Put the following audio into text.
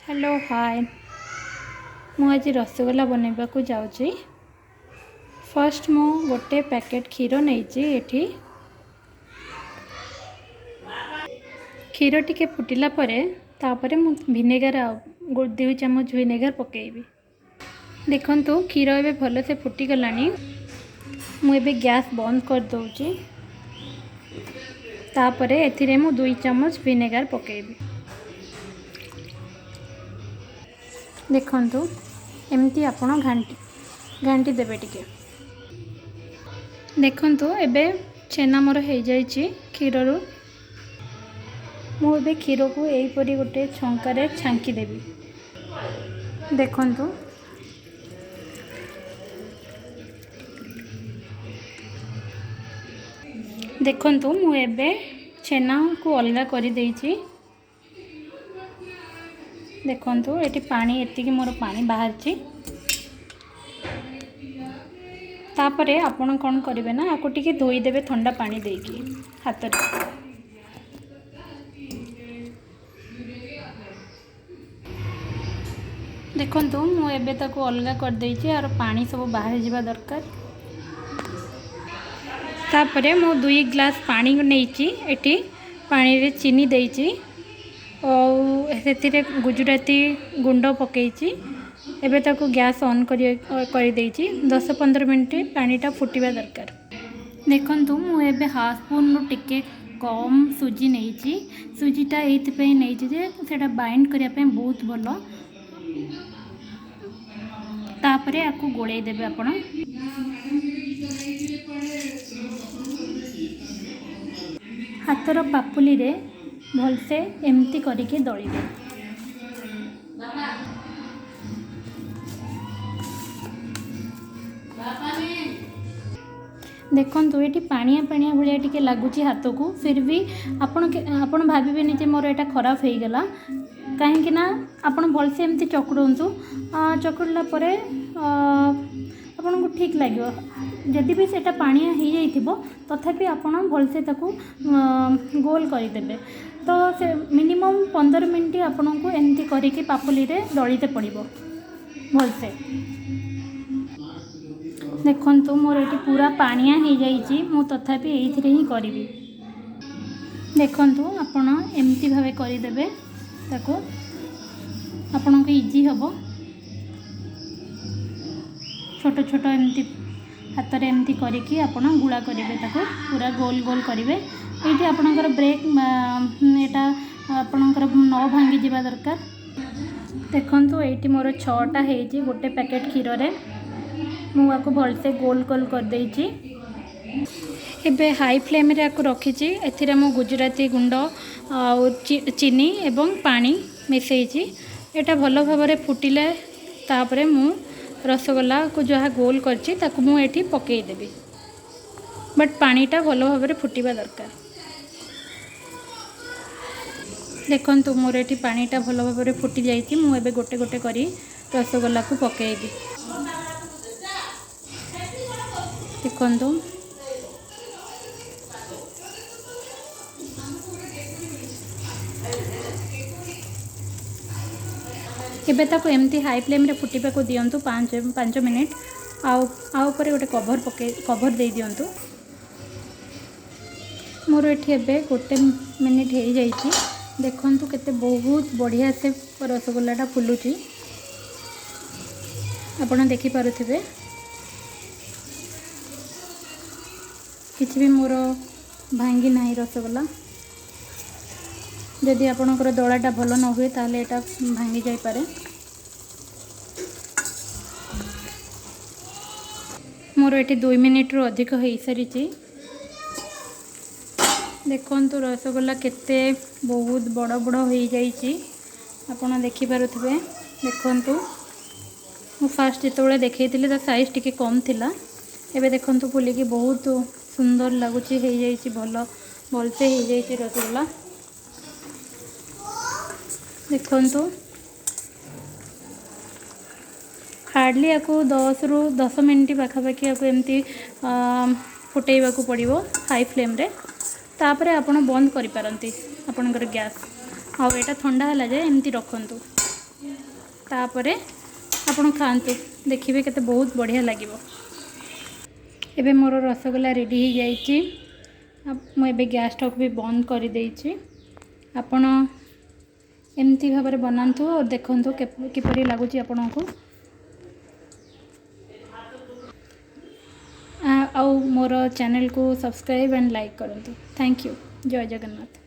Hello hi मु आज रसगोल्ला बनैबा को जाऊँगी। फर्स्ट मु गोटे पैकेट क्षीर नहीं क्षीर टिके फुटिला तापरे मु विनेगर दो चम्मच विनेगर पकेबी। देखंतु क्षीर एबे भल से फुटी गलानी। मु एबे गैस बंद कर दउची। तापरे एथिरे मु 2 चम्मच विनेगर पकेबी। देखंतु एमती आपण घांटी देबे टिके। देखंतु एबे छेना मोर हो जाइए क्षीर रु। मुझे क्षीर को यहीपरी गोटे छंकार छांकी देवी। देखंतु देखंतु मु एबे छेना को अलगा कर देइछि। देखंतु एटी पानी एतिकी मोर पानी बाहरची। तापरे आपण कौन करेंगे ना आपको टिके धोई देबे ठंडा पानी देकी हाथ रे। देखंतु मु एबे ताको अलगा कर देइछि और पानी सब बाहर जिबा दरकार। तापरे मु 2 ग्लास पानी नेइछि। एटी पानी रे चीनी देइछि और सेतिरे गुजराती गुंड पकेइछि। एबे ताको गैस ऑन कर देइछि। 10-15 मिनट पानीटा फुटिबा दरकार। देखंतु मु एबे हाफ स्पून रु टिके कम सुजी नेइछि। सुजीटा एइथपे नेइछि जे सेटा बाइंड करिया पे बहुत भलो। तापरे आकु गोळेई देबे आपण। हाथर पापुली रे भलसे एमती करिके दळिबे। देखंतु ये पानिया पानिया भाया टिके लगुच हाथ को। फिर भी आपण भाविबेनि जे मोर एटा खराब हो गला कहीं ना आपण भलसे एमती चकुड़ंतु। चकुड़ला परे आपन को ठीक लगे। जदि भी सेटा पानिया हो जाइथिबो तथापि आपण भलसे ताकू गोल करदेबे। तो से मिनिमम 15 मिनट आपण को एमती करिके पापुली रे दळीते पड़िबो भलसे। देखंतु मोर एटी पूरा पानिया हो जाइछि। मु तथापि एइथिरे ही करिवि। देखंतु आपण एमती भावे करदेबे ताको आपण को इजी हबो। छोट छोट एमती हाथ रे एमती करिकी आपण गुळा करिवे ताको पूरा गोल गोल करिवे। एठी आपणकर ब्रेक एटा आपणकर न भांगी जिबा दरकार। देखंतु एठी मोर 6टा हेजी गोटे पैकेट क्षीर रे। मु आको भलसे गोल गोल कर देइछि। एबे हाई फ्लेम रे आको रखिछि। एथिरे मु गुजराती गुंड आ चीनी एवं पानी मिसैछि। एटा भलो भाबरे फुटिले तापरे मु रसगोल्ला को जहाँ गोल करछि ताको मु एठी पकेई देबी। बट पानीटा भलो भाबरे फुटिबा दरकार। देखंतु मोर एठी पानीटा भलो भाबरे फुटी जाइछि। मु एबे गोटे गोटे करी रसगोल्ला को पकेइबी। देखंतु एबे ताको एमती हाई फ्लेम रे फुटिबा को दियंतु 5 मिनिट। आउ पर गोटे कवर दे दियंतु। मोर एठी एबे गोटे मिनिट हो जाइछि। देखंतु केते बहुत बढ़िया से रसगोल्लाटा फुलुची। आपण देखि पारुथिबे किछि भी मोर भांगी नाही रसगोल्ला। जदि आपणकर दलाटा भल न हुए ताले एटा भांगी जाई पारे। मोर एटी 2 मिनिट रु अधिक हो सारी। देखंतु रसगोल्ला केते बहुत बड़ बड़ हो जाइछि। आपण देखि पारुथिबे। देखंतु मु फास्ट जेतबेले देखैतिले ता साइज टिके कम थिला। एबे देखंतु फुलिकी बहुत सुंदर लगुची हो जाइछि। भलसे हो जाइछि रसगोल्ला। देखंतु हार्डली आपको 10 मिनट पाखापाखि आपको एमती फुटेबा को पड़ो हाई फ्लेम रे। तापरे आपण बंद करि पारंती आपणकर गैस। आ एटा ठंडा हला जे एमती रखंतु। तापरे आपण खातु देखिए केते बहुत बढ़िया लगे। एबे मोर रसगोल्ला रेडी हो जाइए। मुझे गैस स्टोव भी बंद कर देइछि। आपण एमती भाव बनातु और देखु किपरि लगुच आपण को। आउ मोर चैनल को सब्सक्राइब एंड लाइक करंतु। Thank you. जय जगन्नाथ।